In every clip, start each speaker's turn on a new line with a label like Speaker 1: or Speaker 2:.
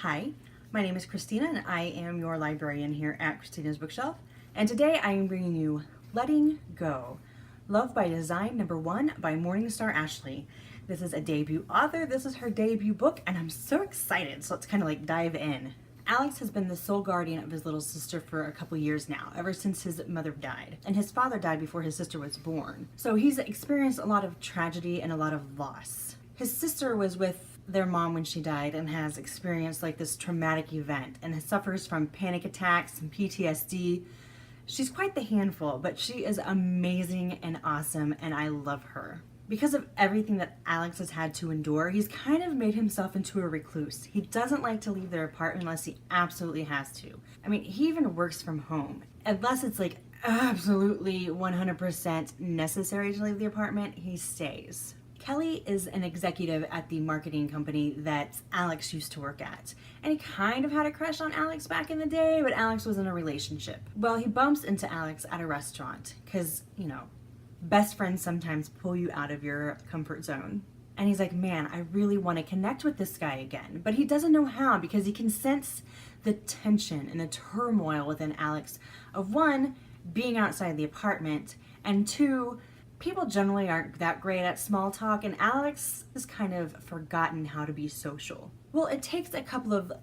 Speaker 1: Hi, my name is Christina and I am your librarian here at Christina's Bookshelf. And today I am bringing you Letting Go, Love by Design #1 by Morningstar Ashley. This is a debut author, this is her debut book, and I'm so excited, so let's kind of like dive in. Alex has been the sole guardian of his little sister for a couple years now, ever since his mother died. And his father died before his sister was born. So he's experienced a lot of tragedy and a lot of loss. His sister was with their mom when she died and has experienced like this traumatic event and suffers from panic attacks and PTSD. She's quite the handful, but she is amazing and awesome, and I love her. Because of everything that Alex has had to endure, he's kind of made himself into a recluse. He doesn't like to leave their apartment unless he absolutely has to. I mean, he even works from home. Unless it's like absolutely 100% necessary to leave the apartment, he stays. Kelley is an executive at the marketing company that Alex used to work at. And he kind of had a crush on Alex back in the day, but Alex was in a relationship. Well, he bumps into Alex at a restaurant because, best friends sometimes pull you out of your comfort zone. And he's like, man, I really want to connect with this guy again. But he doesn't know how because he can sense the tension and the turmoil within Alex of one, being outside the apartment, and two, people generally aren't that great at small talk, and Alex has kind of forgotten how to be social. Well, it takes a couple of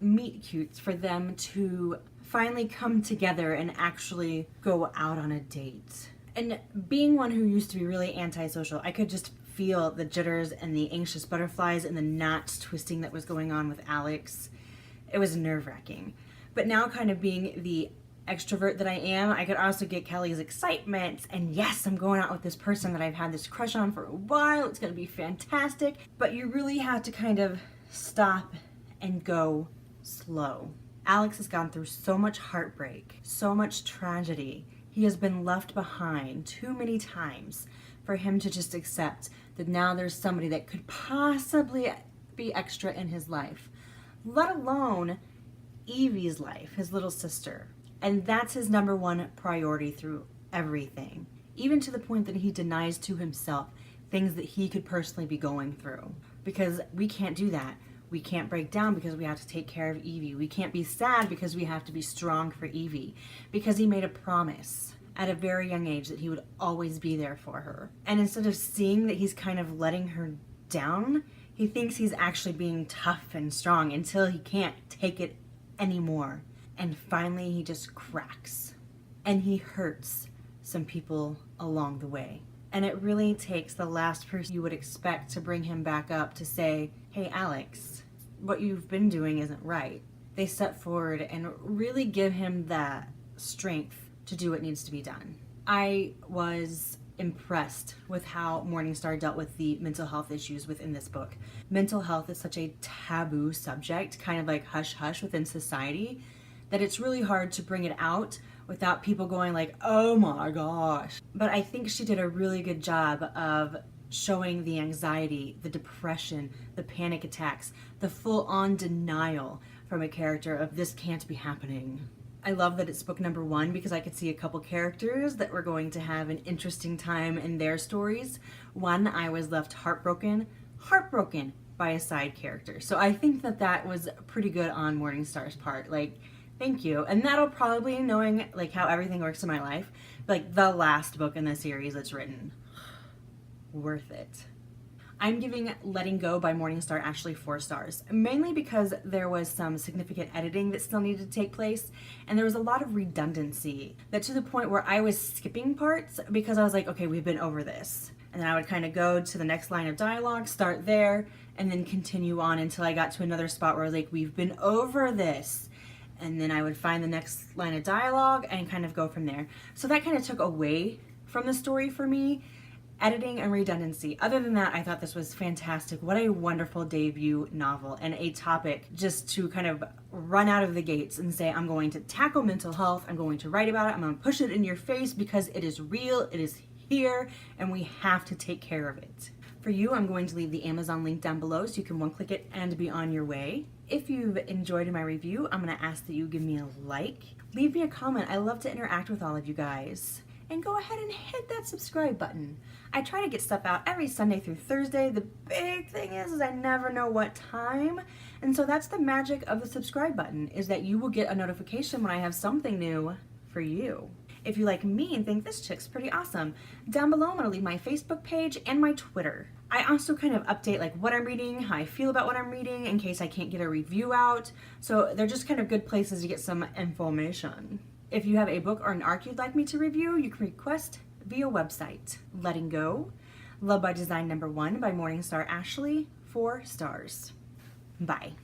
Speaker 1: meet cutes for them to finally come together and actually go out on a date. And being one who used to be really antisocial, I could just feel the jitters and the anxious butterflies and the knots twisting that was going on with Alex. It was nerve-wracking. But now, kind of being the extrovert that I am, I could also get Kelley's excitement, and yes, I'm going out with this person that I've had this crush on for a while. It's going to be fantastic. But you really have to kind of stop and go slow. Alex has gone through so much heartbreak, so much tragedy. He has been left behind too many times for him to just accept that now there's somebody that could possibly be extra in his life, let alone Evie's life, his little sister. And that's his #1 priority through everything, even to the point that he denies to himself things that he could personally be going through. Because we can't do that. We can't break down because we have to take care of Evie. We can't be sad because we have to be strong for Evie. Because he made a promise at a very young age that he would always be there for her. And instead of seeing that he's kind of letting her down, he thinks he's actually being tough and strong until he can't take it anymore. And finally he just cracks. And he hurts some people along the way. And it really takes the last person you would expect to bring him back up to say, hey Alex, what you've been doing isn't right. They step forward and really give him that strength to do what needs to be done. I was impressed with how Morningstar dealt with the mental health issues within this book. Mental health is such a taboo subject, kind of like hush hush within society, that it's really hard to bring it out without people going like, oh my gosh. But I think she did a really good job of showing the anxiety, the depression, the panic attacks, the full-on denial from a character of this can't be happening. I love that it's book #1 because I could see a couple characters that were going to have an interesting time in their stories. One, I was left heartbroken by a side character. So I think that that was pretty good on Morningstar's part. Like, thank you. And that'll probably, knowing like how everything works in my life, like the last book in the series that's written. Worth it. I'm giving Letting Go by Morningstar Ashley 4 stars, mainly because there was some significant editing that still needed to take place, and there was a lot of redundancy, that to the point where I was skipping parts because I was like, okay, we've been over this. And then I would kind of go to the next line of dialogue, start there, and then continue on until I got to another spot where I was like, we've been over this. And then I would find the next line of dialogue and kind of go from there. So that kind of took away from the story for me, editing and redundancy. Other than that, I thought this was fantastic. What a wonderful debut novel, and a topic just to kind of run out of the gates and say, I'm going to tackle mental health, I'm going to write about it, I'm going to push it in your face because it is real, it is here, and we have to take care of it. For you, I'm going to leave the Amazon link down below so you can one-click it and be on your way. If you've enjoyed my review, I'm going to ask that you give me a like. Leave me a comment. I love to interact with all of you guys. and go ahead and hit that subscribe button. I try to get stuff out every Sunday through Thursday. The big thing is I never know what time, and so that's the magic of the subscribe button, is that you will get a notification when I have something new for you. If you like me and think this chick's pretty awesome, down below I'm gonna leave my Facebook page and my Twitter. I also kind of update like what I'm reading, how I feel about what I'm reading, in case I can't get a review out. So they're just kind of good places to get some information. If you have a book or an arc you'd like me to review, you can request via website. Letting Go, Love by Design #1 by Morningstar Ashley, 4 stars. Bye.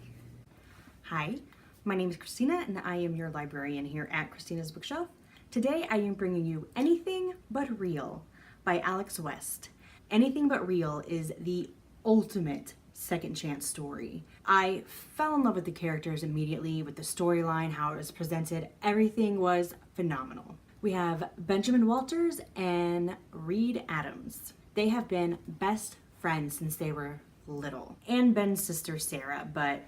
Speaker 1: Hi, my name is Christina and I am your librarian here at Christina's Bookshelf. Today I am bringing you Anything But Real by Alex West. Anything But Real is the ultimate second chance story. I fell in love with the characters immediately, with the storyline, how it was presented. Everything was phenomenal. We have Benjamin Walters and Reed Adams. They have been best friends since they were little. And Ben's sister Sarah, but